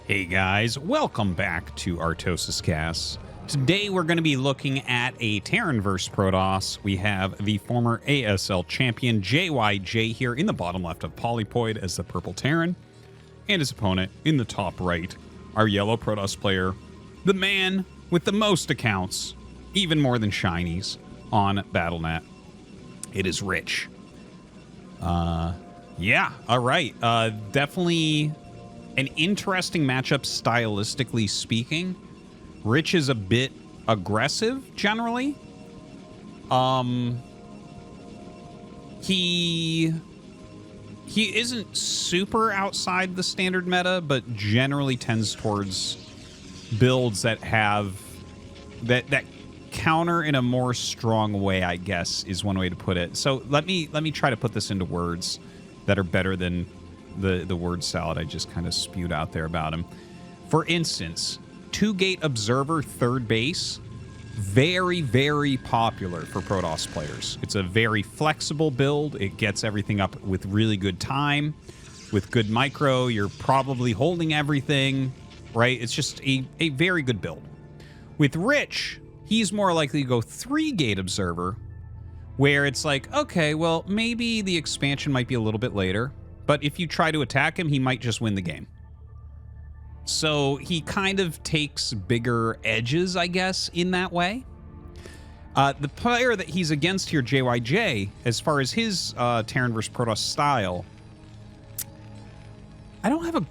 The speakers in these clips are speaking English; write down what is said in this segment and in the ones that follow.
Hey guys, welcome back to ArtosisCasts. Today we're going to be looking at a Terran vs. Protoss. We have the former ASL champion JYJ here in the bottom left of Polypoid as the purple Terran, and his opponent in the top right, our yellow Protoss player, the man with the most accounts, even more than shinies, on Battle.net. It is Rich. Yeah, all right. Definitely an interesting matchup stylistically speaking. Rich is a bit aggressive generally. He isn't super outside the standard meta, but generally tends towards builds that have that counter in a more strong way, I guess, is one way to put it. So let me try to put this into words that are better than the word salad I just kind of spewed out there about him. For instance, 2-gate observer third base, very, very popular for Protoss players. It's a very flexible build. It gets everything up with really good time, with good micro. You're probably holding everything, right? It's just a very good build. With Rich, he's more likely to go 3-gate observer, where it's like, okay, well, maybe the expansion might be a little bit later, but if you try to attack him, he might just win the game. So he kind of takes bigger edges, I guess, in that way. The player that he's against here, JYJ, as far as his Terran vs. Protoss style, I don't have a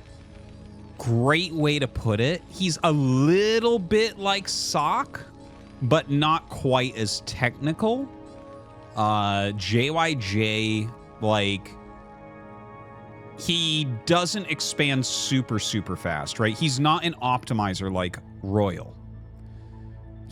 great way to put it. He's a little bit like Sock, but not quite as technical. JYJ, like, he doesn't expand super fast, right? He's not an optimizer like Royal.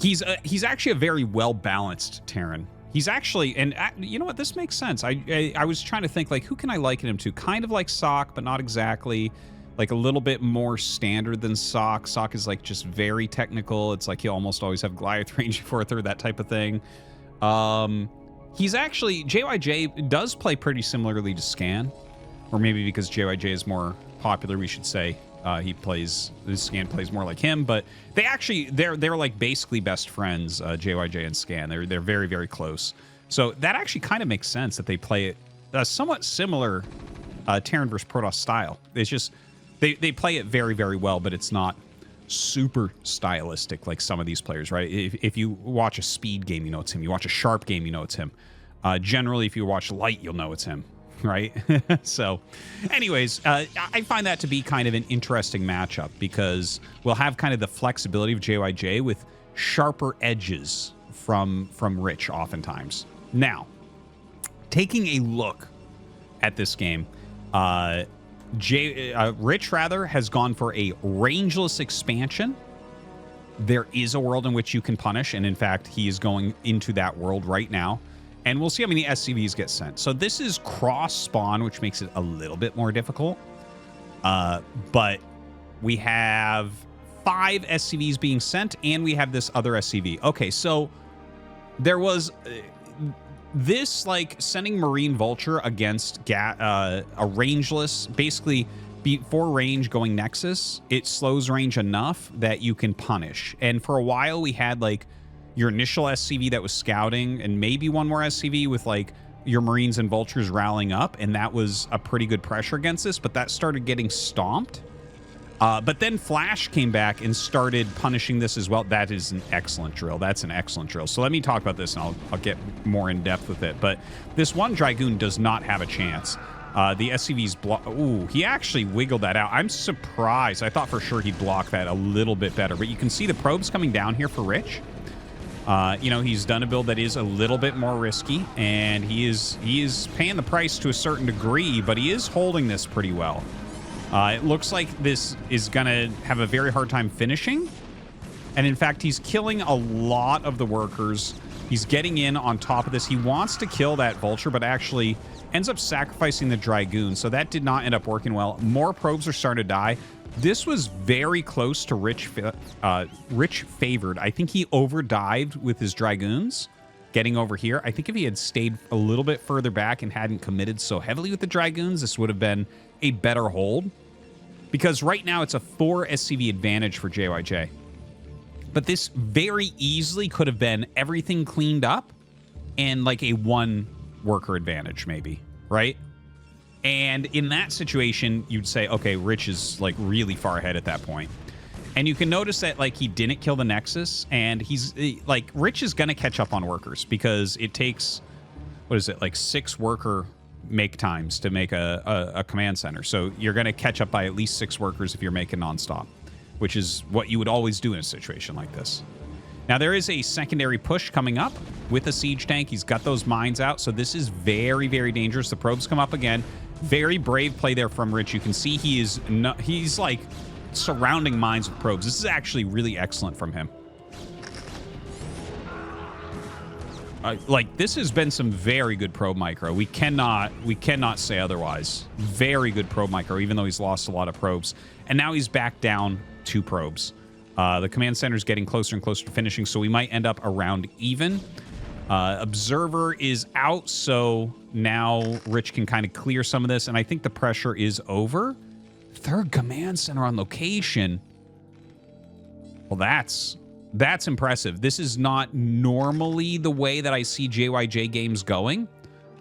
He's actually a very well-balanced Terran. He's actually, and you know what, this makes sense. I was trying to think, like, who can I liken him to? Kind of like Sock, but not exactly. Like a little bit more standard than Sock. Sock is like just very technical. It's like he'll almost always have Goliath range before third, that type of thing. He's actually, JYJ does play pretty similarly to Scan. Or maybe because JYJ is more popular, we should say Scan plays more like him. But they actually, they're like basically best friends, JYJ and Scan. They're very, very close. So that actually kind of makes sense that they play it somewhat similar Terran vs. Protoss style. It's just, they play it very, very well, but it's not super stylistic like some of these players, right? If you watch a speed game, you know it's him. You watch a sharp game, you know it's him. Generally, if you watch light, you'll know it's him. Right? So anyways, I find that to be kind of an interesting matchup because we'll have kind of the flexibility of JYJ with sharper edges from Rich oftentimes. Now, taking a look at this game, Rich rather has gone for a rangeless expansion. There is a world in which you can punish, and in fact, he is going into that world right now. And we'll see how many SCVs get sent. So this is cross-spawn, which makes it a little bit more difficult. But we have 5 SCVs being sent, and we have this other SCV. Okay, so there was this, like, sending Marine Vulture against a rangeless, basically, before range going Nexus, it slows range enough that you can punish. And for a while, we had, like, your initial SCV that was scouting and maybe one more SCV with like your Marines and Vultures rallying up, and that was a pretty good pressure against this, but that started getting stomped. But then Flash came back and started punishing this as well. That is an excellent drill. That's an excellent drill. So let me talk about this and I'll get more in depth with it. But this one Dragoon does not have a chance. The SCV's block. Ooh, he actually wiggled that out. I'm surprised. I thought for sure he'd block that a little bit better, but you can see the probes coming down here for Rich. You know, he's done a build that is a little bit more risky, and he is paying the price to a certain degree, but he is holding this pretty well. It looks like this is going to have a very hard time finishing, and in fact, he's killing a lot of the workers. He's getting in on top of this. He wants to kill that Vulture, but actually ends up sacrificing the Dragoon, so that did not end up working well. More probes are starting to die. This was very close to Rich favored. I think he overdived with his Dragoons getting over here. I think if he had stayed a little bit further back and hadn't committed so heavily with the Dragoons, this would have been a better hold. because right now it's a 4 SCV advantage for JYJ. But this very easily could have been everything cleaned up and like a 1 worker advantage maybe, right? And in that situation, you'd say, okay, Rich is like really far ahead at that point. And you can notice that like he didn't kill the Nexus, and he's like, Rich is going to catch up on workers because it takes, what is it, like 6 worker make times to make a command center. So you're going to catch up by at least 6 workers if you're making nonstop, which is what you would always do in a situation like this. Now, there is a secondary push coming up with a siege tank. He's got those mines out, so this is very, very dangerous. The probes come up again. Very brave play there from Rich. You can see he's like surrounding mines with probes. This is actually really excellent from him. Like, this has been some very good probe micro. We cannot say otherwise. Very good probe micro, even though he's lost a lot of probes. And now he's back down 2 probes. The command center is getting closer and closer to finishing, so we might end up around even. Observer is out, so now Rich can kind of clear some of this, and I think the pressure is over. 3rd command center on location. Well, that's impressive. This is not normally the way that I see JYJ games going.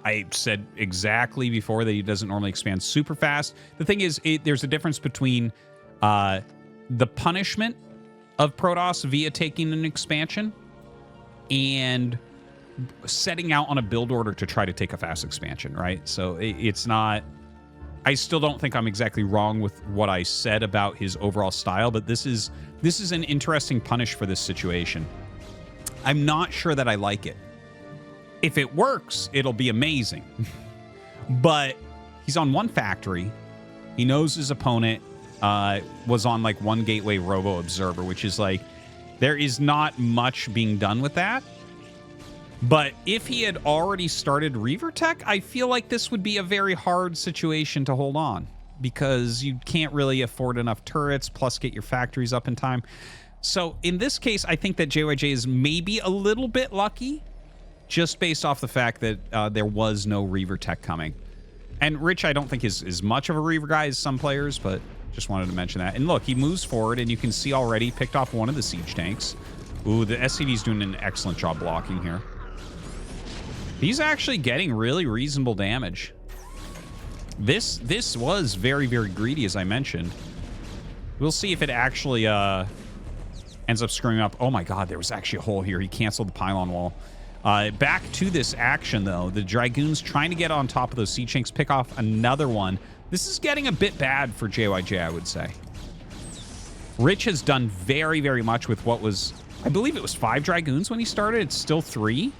I said exactly before that he doesn't normally expand super fast. The thing is, there's a difference between the punishment of Protoss via taking an expansion and setting out on a build order to try to take a fast expansion, right? So it's not... I still don't think I'm exactly wrong with what I said about his overall style, but this is an interesting punish for this situation. I'm not sure that I like it. If it works, it'll be amazing. But he's on 1 factory. He knows his opponent was on like 1 gateway robo observer, which is like, there is not much being done with that. But if he had already started Reaver tech, I feel like this would be a very hard situation to hold on, because you can't really afford enough turrets, plus get your factories up in time. So in this case, I think that JYJ is maybe a little bit lucky, just based off the fact that there was no Reaver tech coming. And Rich, I don't think is much of a Reaver guy as some players, but just wanted to mention that. And look, he moves forward, and you can see already picked off 1 of the siege tanks. Ooh, the SCV's doing an excellent job blocking here. He's actually getting really reasonable damage. This was very, very greedy, as I mentioned. We'll see if it actually ends up screwing up. Oh my god, there was actually a hole here. He canceled the pylon wall. Back to this action, though. The Dragoons trying to get on top of those siege tanks, pick off another one. This is getting a bit bad for JYJ, I would say. Rich has done very, very much with what was... I believe it was 5 Dragoons when he started. It's still 3.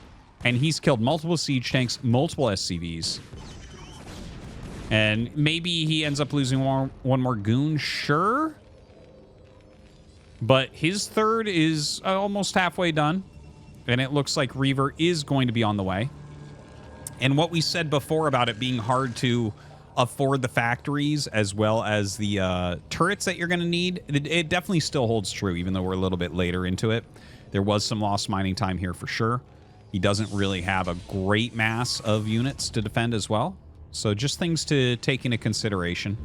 And he's killed multiple siege tanks, multiple SCVs. And maybe he ends up losing one more goon, sure. But his 3rd is almost halfway done. And it looks like Reaver is going to be on the way. And what we said before about it being hard to afford the factories as well as the turrets that you're going to need, it definitely still holds true, even though we're a little bit later into it. There was some lost mining time here for sure. He doesn't really have a great mass of units to defend as well. So just things to take into consideration.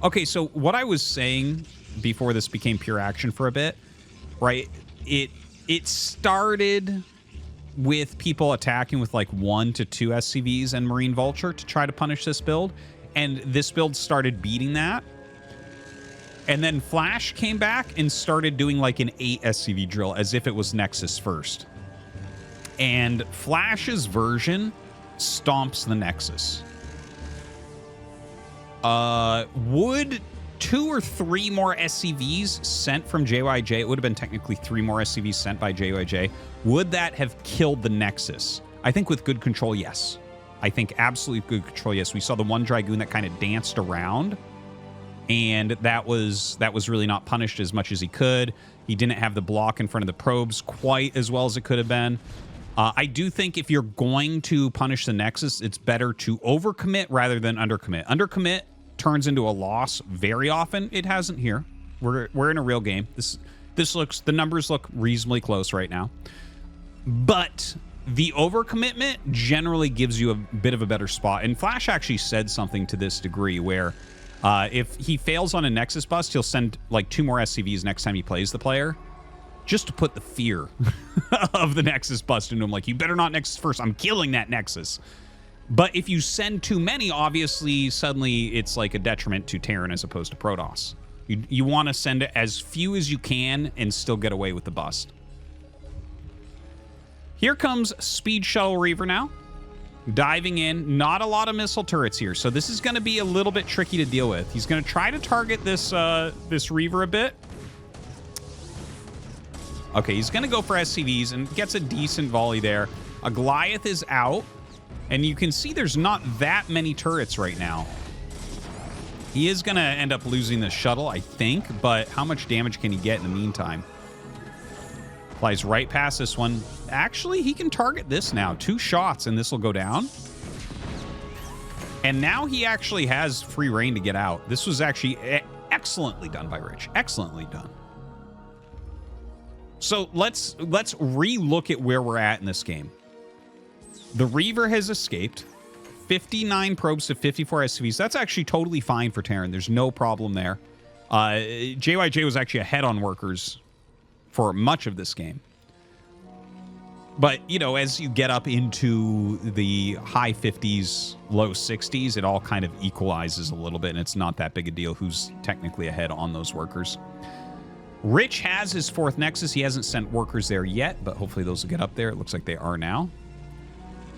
Okay, so what I was saying before this became pure action for a bit, right? It started with people attacking with like 1 to 2 SCVs and Marine Vulture to try to punish this build. And this build started beating that. And then Flash came back and started doing like an 8 SCV drill as if it was Nexus first. And Flash's version stomps the Nexus. Would 2 or 3 more SCVs sent from JYJ, it would have been technically 3 more SCVs sent by JYJ, would that have killed the Nexus? I think with good control, yes. I think absolutely good control, yes. We saw the 1 Dragoon that kind of danced around, and that was really not punished as much as he could. He didn't have the block in front of the probes quite as well as it could have been. I do think if you're going to punish the Nexus, it's better to overcommit rather than undercommit. Undercommit turns into a loss very often. It hasn't here. We're in a real game. The numbers look reasonably close right now. But the overcommitment generally gives you a bit of a better spot. And Flash actually said something to this degree where If he fails on a Nexus bust, he'll send like 2 more SCVs next time he plays the player, just to put the fear of the Nexus bust into him. Like, you better not Nexus first. I'm killing that Nexus. But if you send too many, obviously, suddenly it's like a detriment to Terran as opposed to Protoss. You want to send as few as you can and still get away with the bust. Here comes Speed Shuttle Reaver now. Diving in. Not a lot of missile turrets here, so this is going to be a little bit tricky to deal with. He's going to try to target this, this Reaver a bit. Okay, he's going to go for SCVs and gets a decent volley there. A Goliath is out. And you can see there's not that many turrets right now. He is going to end up losing the shuttle, I think, but how much damage can he get in the meantime? Flies right past this one. Actually, he can target this now. 2 shots, and this will go down. And now he actually has free reign to get out. This was actually excellently done by Rich. Excellently done. So let's re-look at where we're at in this game. The Reaver has escaped. 59 probes to 54 SCVs. That's actually totally fine for Terran. There's no problem there. JYJ was actually ahead on workers for much of this game. But, you know, as you get up into the high 50s, low 60s, it all kind of equalizes a little bit, and it's not that big a deal who's technically ahead on those workers. Rich has his 4th Nexus. He hasn't sent workers there yet, but hopefully those will get up there. It looks like they are now.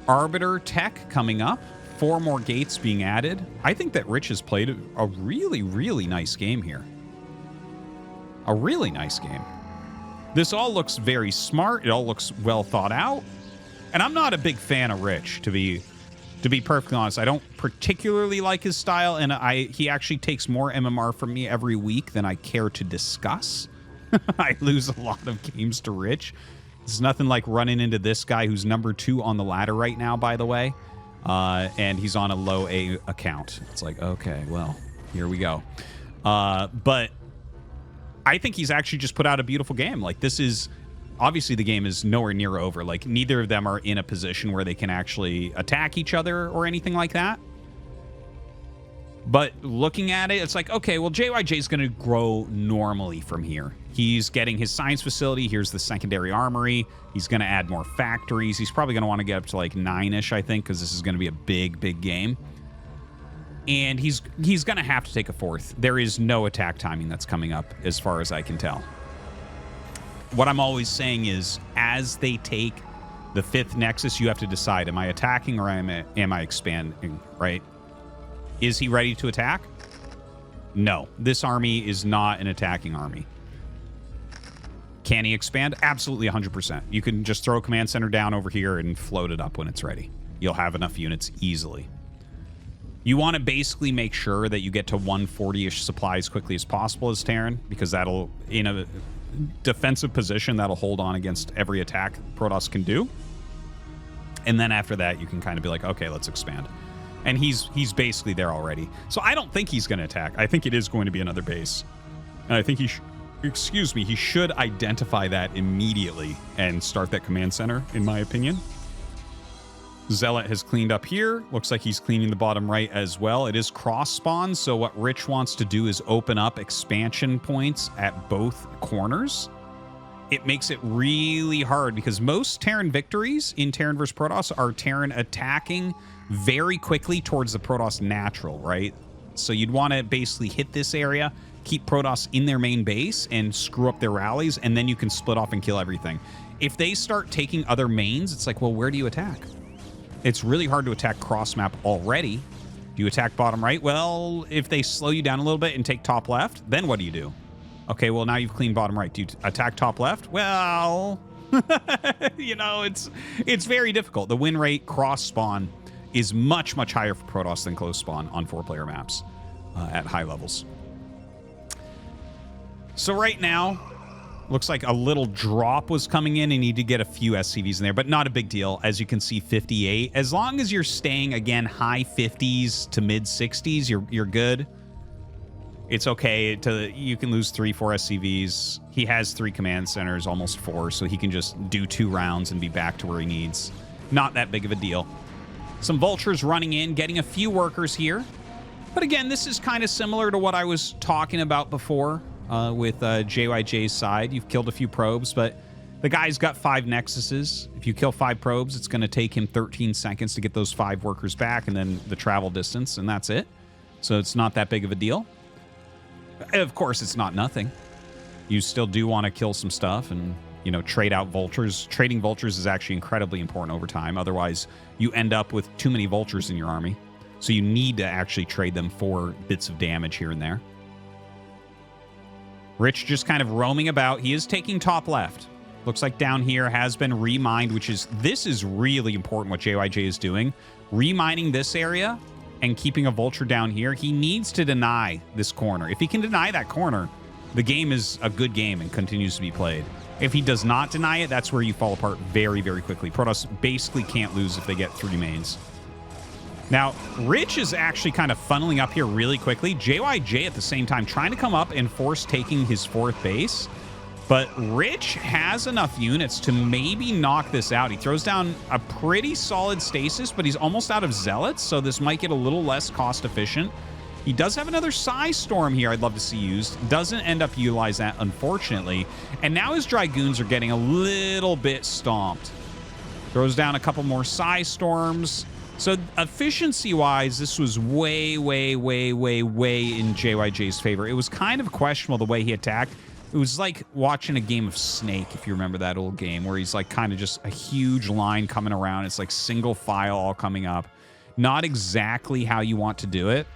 Arbiter tech coming up. 4 more gates being added. I think that Rich has played a really, really nice game here. A really nice game. This all looks very smart. It all looks well thought out. And I'm not a big fan of Rich, to be perfectly honest. I don't particularly like his style, and he actually takes more MMR from me every week than I care to discuss. I lose a lot of games to Rich. It's nothing like running into this guy who's number 2 on the ladder right now, by the way. And he's on a low A account. It's like, okay, well, here we go. But I think he's actually just put out a beautiful game. Like, this is... Obviously, the game is nowhere near over. Like, neither of them are in a position where they can actually attack each other or anything like that. But looking at it, it's like, okay, well, JYJ is going to grow normally from here. He's getting his science facility. Here's the secondary armory. He's going to add more factories. He's probably going to want to get up to like 9-ish, I think, because this is going to be a big, big game. And he's going to have to take a 4th. There is no attack timing that's coming up, as far as I can tell. What I'm always saying is, as they take the 5th Nexus, you have to decide, am I attacking or am I expanding, right? Is he ready to attack? No. This army is not an attacking army. Can he expand? Absolutely 100%. You can just throw a command center down over here and float it up when it's ready. You'll have enough units easily. You want to basically make sure that you get to 140-ish supply as quickly as possible as Terran, because that'll, in a defensive position, that'll hold on against every attack Protoss can do. And then after that, you can kind of be like, okay, let's expand. And he's basically there already. So I don't think he's going to attack. I think it is going to be another base. And I think he should identify that immediately and start that command center, in my opinion. Zealot has cleaned up here. Looks like he's cleaning the bottom right as well. It is cross spawn, so what Rich wants to do is open up expansion points at both corners. It makes it really hard because most Terran victories in Terran vs. Protoss are Terran attacking very quickly towards the Protoss natural, right? So you'd want to basically hit this area, keep Protoss in their main base, and screw up their rallies, and then you can split off and kill everything. If they start taking other mains, it's like, well, where do you attack? It's really hard to attack cross-map already. Do you attack bottom right? Well, if they slow you down a little bit and take top left, then what do you do? Okay, well, now you've cleaned bottom right. Do you attack top left? Well, you know, it's very difficult. The win rate cross-spawn is much, much higher for Protoss than close spawn on 4-player maps at high levels. So right now, looks like a little drop was coming in, and you did get a few SCVs in there, but not a big deal. As you can see, 58. As long as you're staying, again, high 50s to mid 60s, you're good. It's okay. You can lose 3-4 SCVs. He has 3 command centers, almost 4, so he can just do 2 rounds and be back to where he needs. Not that big of a deal. Some vultures running in, getting a few workers here. But again, this is kind of similar to what I was talking about before with JYJ's side. You've killed a few probes, but the guy's got 5 nexuses. If you kill 5 probes, it's going to take him 13 seconds to get those 5 workers back, and then the travel distance, and that's it. So it's not that big of a deal. Of course, it's not nothing. You still do want to kill some stuff and, you know, trade out vultures. Trading vultures is actually incredibly important over time. Otherwise, you end up with too many vultures in your army. So you need to actually trade them for bits of damage here and there. Rich just kind of roaming about. He is taking top left. Looks like down here has been remined, which is, this is really important what JYJ is doing. Remining this area and keeping a vulture down here. He needs to deny this corner. If he can deny that corner, the game is a good game and continues to be played. If he does not deny it, that's where you fall apart very, very quickly. Protoss basically can't lose if they get 3 mains. Now, Rich is actually kind of funneling up here really quickly. JYJ at the same time trying to come up and force taking his 4th base. But Rich has enough units to maybe knock this out. He throws down a pretty solid stasis, but he's almost out of zealots, so this might get a little less cost efficient. He does have another Psy Storm here I'd love to see used. Doesn't end up utilizing that, unfortunately. And now his Dragoons are getting a little bit stomped. Throws down a couple more Psy Storms. So efficiency-wise, this was way, way, way, way, way in JYJ's favor. It was kind of questionable the way he attacked. It was like watching a game of Snake, if you remember that old game, where he's like kind of just a huge line coming around. It's like single file all coming up. Not exactly how you want to do it.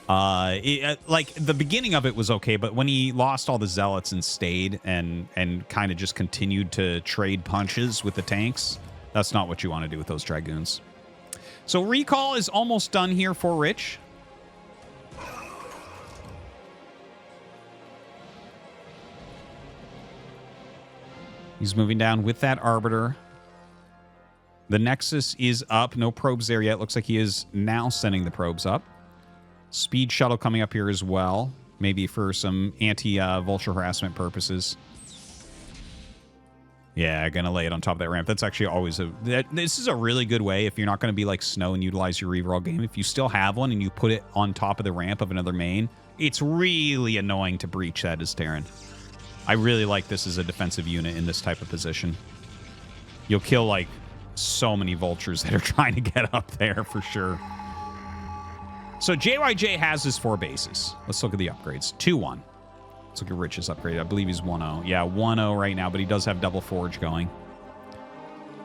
Like the beginning of it was okay, but when he lost all the zealots and stayed and kind of just continued to trade punches with the tanks, that's not what you want to do with those Dragoons. So recall is almost done here for Rich. He's moving down with that Arbiter. The Nexus is up. No probes there yet. Looks like he is now sending the probes up. Speed shuttle coming up here as well. Maybe for some anti-vulture harassment purposes. Yeah, gonna lay it on top of that ramp. That's actually always this is a really good way if you're not going to be like Snow and utilize your Reaver all game. If you still have one and you put it on top of the ramp of another main, it's really annoying to breach that as Terran. I really like this as a defensive unit in this type of position. You'll kill, like, so many vultures that are trying to get up there for sure. So JYJ has his 4 bases. Let's look at the upgrades. 2-1. Let's look at Rich's upgrade. I believe he's 1-0. Yeah, 1-0 right now, but he does have double forge going.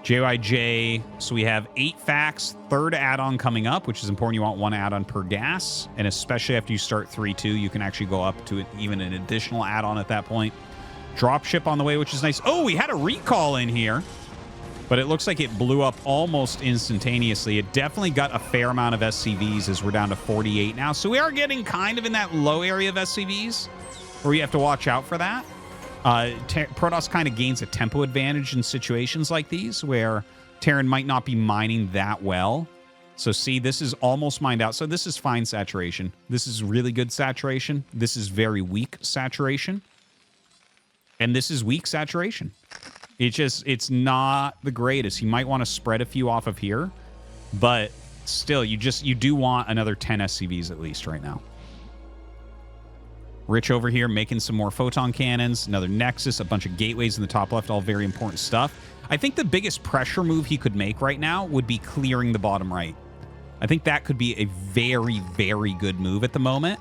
JYJ, so we have 8 facts, 3rd add-on coming up, which is important. You want 1 add-on per gas, and especially after you start 3-2, you can actually go up to even an additional add-on at that point. Dropship on the way, which is nice. Oh, we had a recall in here, but it looks like it blew up almost instantaneously. It definitely got a fair amount of SCVs as we're down to 48 now. So we are getting kind of in that low area of SCVs where you have to watch out for that. Protoss kind of gains a tempo advantage in situations like these where Terran might not be mining that well. So see, this is almost mined out. So this is fine saturation. This is really good saturation. This is very weak saturation. And this is weak saturation. It's not the greatest. You might want to spread a few off of here, but still, you do want another 10 SCVs at least right now. Rich over here making some more photon cannons, another Nexus, a bunch of gateways in the top left, all very important stuff. I think the biggest pressure move he could make right now would be clearing the bottom right. I think that could be a very, very good move at the moment.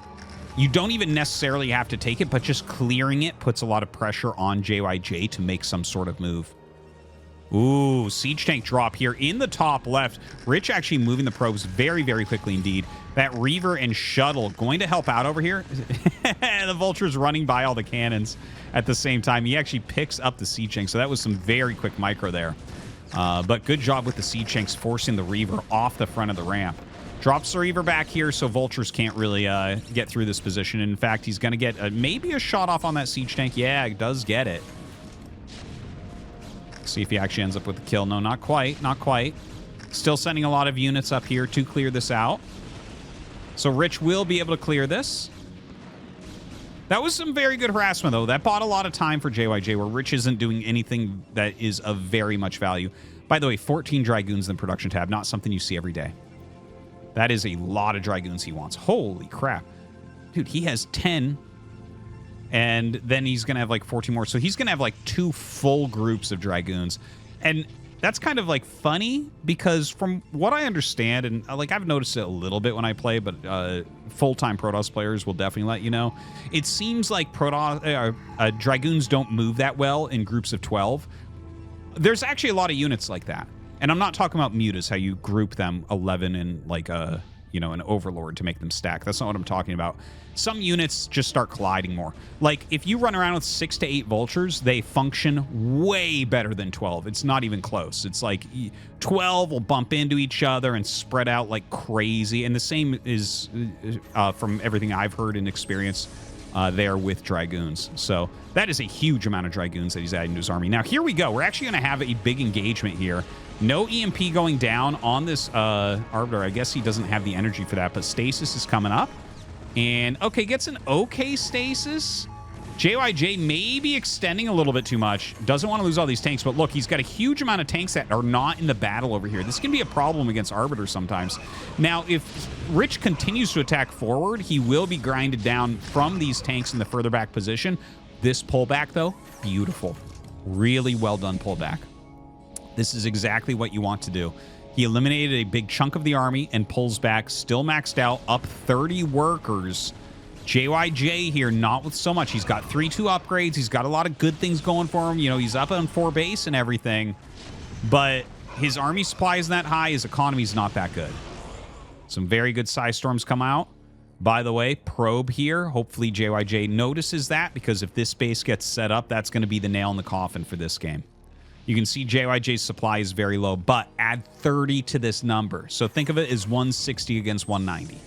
You don't even necessarily have to take it, but just clearing it puts a lot of pressure on JYJ to make some sort of move. Ooh, siege tank drop here in the top left. Rich actually moving the probes very, very quickly indeed. That Reaver and shuttle going to help out over here. The Vulture's running by all the cannons at the same time. He actually picks up the siege tank, so that was some very quick micro there. But good job with the siege tanks forcing the Reaver off the front of the ramp. Drops the Reaver back here, so Vultures can't really get through this position. In fact, he's going to get maybe a shot off on that siege tank. Yeah, he does get it. See if he actually ends up with a kill. No, not quite. Not quite. Still sending a lot of units up here to clear this out. So Rich will be able to clear this. That was some very good harassment, though. That bought a lot of time for JYJ, where Rich isn't doing anything that is of very much value. By the way, 14 Dragoons in the production tab. Not something you see every day. That is a lot of Dragoons he wants. Holy crap. Dude, he has 10. And then he's going to have like 14 more. So he's going to have like 2 full groups of Dragoons. And that's kind of like funny because from what I understand, and like I've noticed it a little bit when I play, but full-time Protoss players will definitely let you know. It seems like Dragoons don't move that well in groups of 12. There's actually a lot of units like that. And I'm not talking about mutas, how you group them 11 in like a, you know, an overlord to make them stack. That's not what I'm talking about. Some units just start colliding more. Like, if you run around with 6 to 8 vultures, they function way better than 12. It's not even close. It's like 12 will bump into each other and spread out like crazy. And the same is from everything I've heard and experienced there with Dragoons. So that is a huge amount of Dragoons that he's adding to his army. Now, here we go. We're actually going to have a big engagement here. No EMP going down on this Arbiter. I guess he doesn't have the energy for that, but Stasis is coming up. And, okay, gets an okay Stasis. JYJ may be extending a little bit too much. Doesn't want to lose all these tanks, but look, he's got a huge amount of tanks that are not in the battle over here. This can be a problem against Arbiter sometimes. Now, if Rich continues to attack forward, he will be grinded down from these tanks in the further back position. This pullback, though, beautiful. Really well done pullback. This is exactly what you want to do. He eliminated a big chunk of the army and pulls back, still maxed out, up 30 workers. JYJ here, not with so much. He's got 3-2 upgrades. He's got a lot of good things going for him. You know, he's up on 4 base and everything. But his army supply isn't that high. His economy's not that good. Some very good Psy Storms come out. By the way, probe here. Hopefully JYJ notices that, because if this base gets set up, that's going to be the nail in the coffin for this game. You can see JYJ's supply is very low, but add 30 to this number. So think of it as 160 against 190.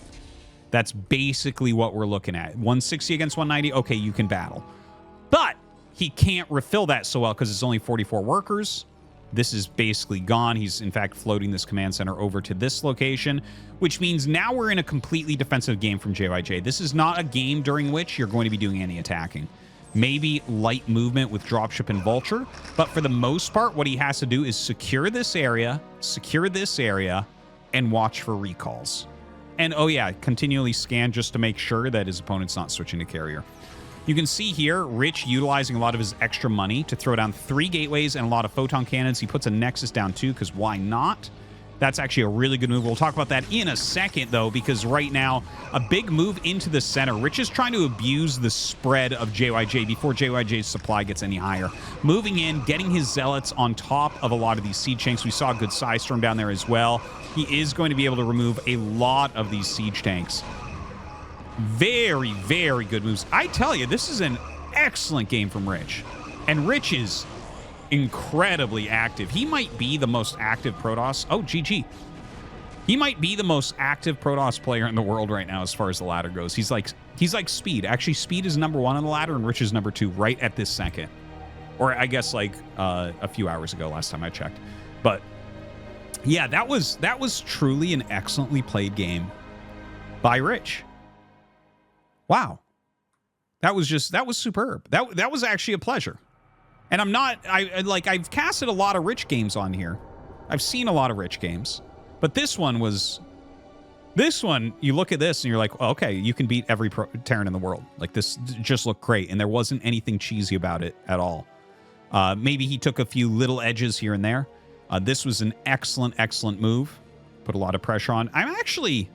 That's basically what we're looking at. 160 against 190, okay, you can battle. But he can't refill that so well because it's only 44 workers. This is basically gone. He's, in fact, floating this command center over to this location, which means now we're in a completely defensive game from JYJ. This is not a game during which you're going to be doing any attacking. Maybe light movement with Dropship and Vulture, but for the most part, what he has to do is secure this area, and watch for recalls. And, oh yeah, continually scan just to make sure that his opponent's not switching to carrier. You can see here, Rich utilizing a lot of his extra money to throw down 3 gateways and a lot of photon cannons. He puts a Nexus down too, because why not? That's actually a really good move. We'll talk about that in a second, though, because right now, a big move into the center. Rich is trying to abuse the spread of JYJ before JYJ's supply gets any higher. Moving in, getting his Zealots on top of a lot of these Siege tanks. We saw a good Psy Storm down there as well. He is going to be able to remove a lot of these Siege tanks. Very, very good moves. I tell you, this is an excellent game from Rich. And Rich is incredibly active. He might be the most active Protoss. Oh, GG. He might be the most active Protoss player in the world right now as far as the ladder goes. He's like Speed. Actually, Speed is #1 on the ladder and Rich is #2 right at this second. Or I guess like a few hours ago last time I checked. But yeah, that was truly an excellently played game by Rich. Wow. That was superb. That was actually a pleasure. And I've casted a lot of Rich games on here. I've seen a lot of Rich games. But this one, you look at this and you're like, oh, okay, you can beat every Terran in the world. Like, this just looked great. And there wasn't anything cheesy about it at all. Maybe he took a few little edges here and there. This was an excellent, excellent move. Put a lot of pressure on. I'm actually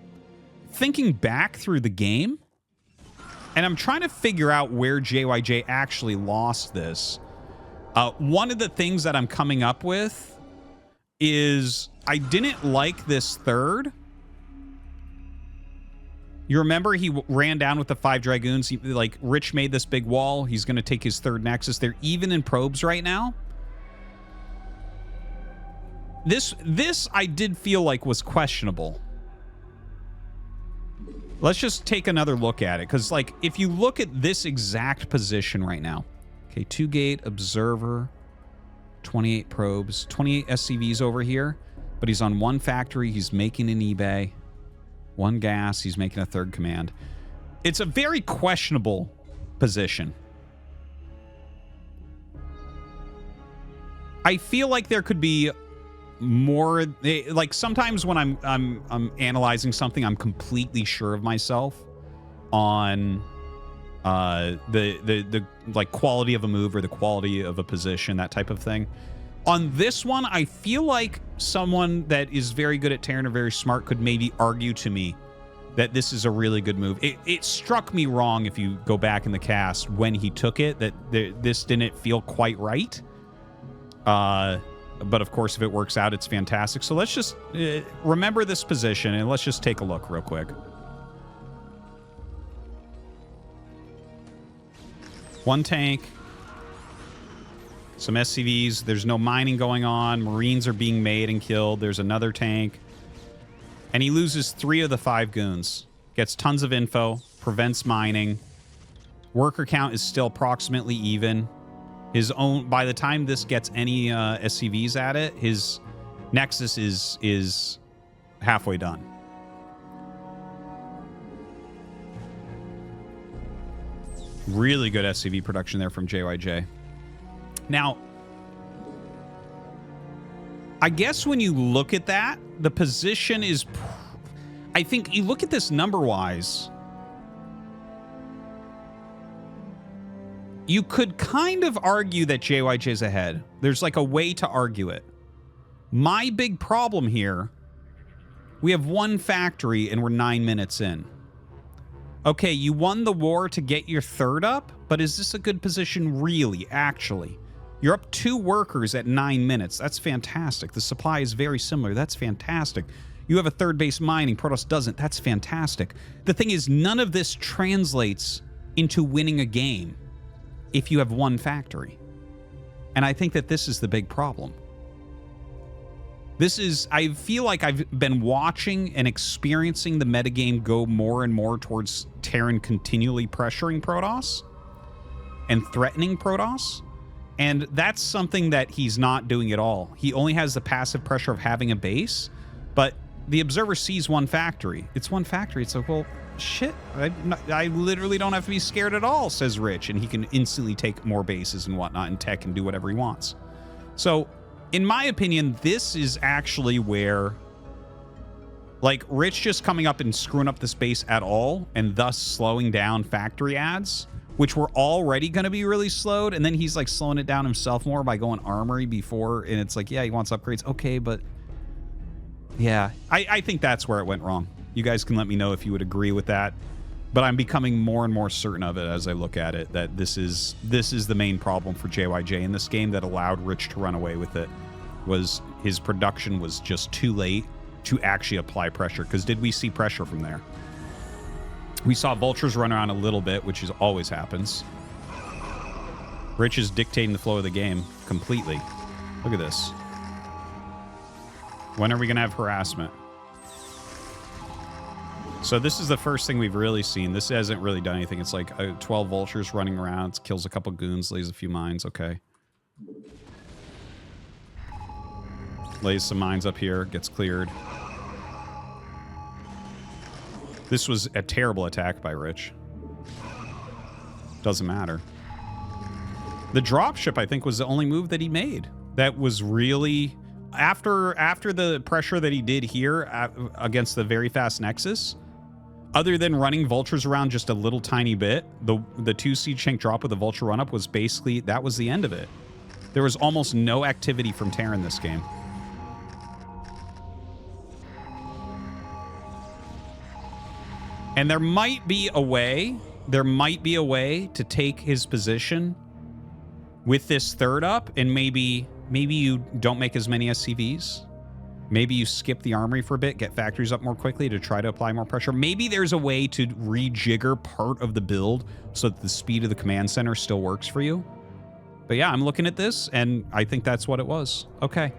thinking back through the game. And I'm trying to figure out where JYJ actually lost this. One of the things that I'm coming up with is I didn't like this third. You remember he ran down with the 5 Dragoons. Rich made this big wall. He's going to take his 3rd Nexus. They're even in probes right now. This I did feel like was questionable. Let's just take another look at it. Because, like, if you look at this exact position right now. Okay, 2 gate, observer, 28 probes, 28 SCVs over here. But he's on 1 factory. He's making an eBay. 1 gas. He's making a 3rd command. It's a very questionable position. I feel like there could be more like sometimes when I'm analyzing something, I'm completely sure of myself on the like quality of a move or the quality of a position, that type of thing. On this one, I feel like someone that is very good at Terran or very smart could maybe argue to me that this is a really good move. It struck me wrong, if you go back in the cast when he took it, that this didn't feel quite right. But of course, if it works out, it's fantastic. So let's just remember this position and let's just take a look real quick. One tank, some SCVs. There's no mining going on. Marines are being made and killed. There's another tank. And he loses 3 of the 5 goons. Gets tons of info. Prevents mining. Worker count is still approximately even. His own, by the time this gets any SCVs at it, his Nexus is halfway done. Really good SCV production there from JYJ. Now, I guess when you look at that, the position is... I think you look at this number-wise, you could kind of argue that JYJ is ahead. There's like a way to argue it. My big problem here, we have 1 factory and we're 9 minutes in. Okay, you won the war to get your 3rd up, but is this a good position really, actually? You're up 2 workers at 9 minutes. That's fantastic. The supply is very similar. That's fantastic. You have a 3rd base mining. Protoss doesn't. That's fantastic. The thing is, none of this translates into winning a game if you have 1 factory. And I think that this is the big problem. This is, I feel like I've been watching and experiencing the metagame go more and more towards Terran continually pressuring Protoss and threatening Protoss. And that's something that he's not doing at all. He only has the passive pressure of having a base, but the observer sees 1 factory. It's 1 factory. It's like, well, shit, I literally don't have to be scared at all, says Rich, and he can instantly take more bases and whatnot and tech and do whatever he wants. So, in my opinion, this is actually where, like, Rich just coming up and screwing up the space at all and thus slowing down factory adds, which were already going to be really slowed, and then he's, like, slowing it down himself more by going armory before, and it's like, yeah, he wants upgrades. Okay, but... yeah, I think that's where it went wrong. You guys can let me know if you would agree with that. But I'm becoming more and more certain of it as I look at it, that this is the main problem for JYJ in this game that allowed Rich to run away with it, was his production was just too late to actually apply pressure. Because did we see pressure from there? We saw vultures run around a little bit, which always happens. Rich is dictating the flow of the game completely. Look at this. When are we going to have harassment? So this is the first thing we've really seen. This hasn't really done anything. It's like 12 vultures running around. It kills a couple goons, lays a few mines. Okay. Lays some mines up here. Gets cleared. This was a terrible attack by Rich. Doesn't matter. The dropship, I think, was the only move that he made. That was really... After the pressure that he did here against the very fast Nexus... Other than running vultures around just a little tiny bit, the 2 siege tank drop with the vulture run up was basically, that was the end of it. There was almost no activity from Terran this game. And there might be a way to take his position with this 3rd up, and maybe you don't make as many SCVs. Maybe you skip the armory for a bit, get factories up more quickly to try to apply more pressure. Maybe there's a way to rejigger part of the build so that the speed of the command center still works for you. But yeah, I'm looking at this, and I think that's what it was. Okay.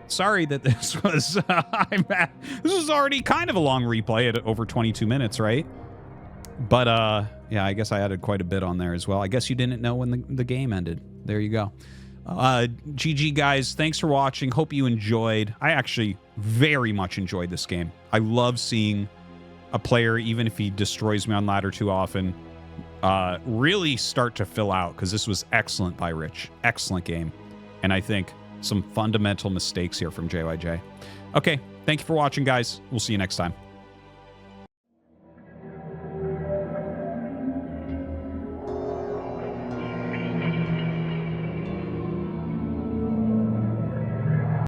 Sorry that this was... this was already kind of a long replay at over 22 minutes, right? But, yeah, I guess I added quite a bit on there as well. I guess you didn't know when the game ended. There you go. GG guys, thanks for watching. Hope you enjoyed. I actually very much enjoyed this game. I love seeing a player, even if he destroys me on ladder too often, really start to fill out, because this was excellent by Rich. Excellent game. And I think some fundamental mistakes here from JYJ. Okay, thank you for watching, guys. We'll see you next time.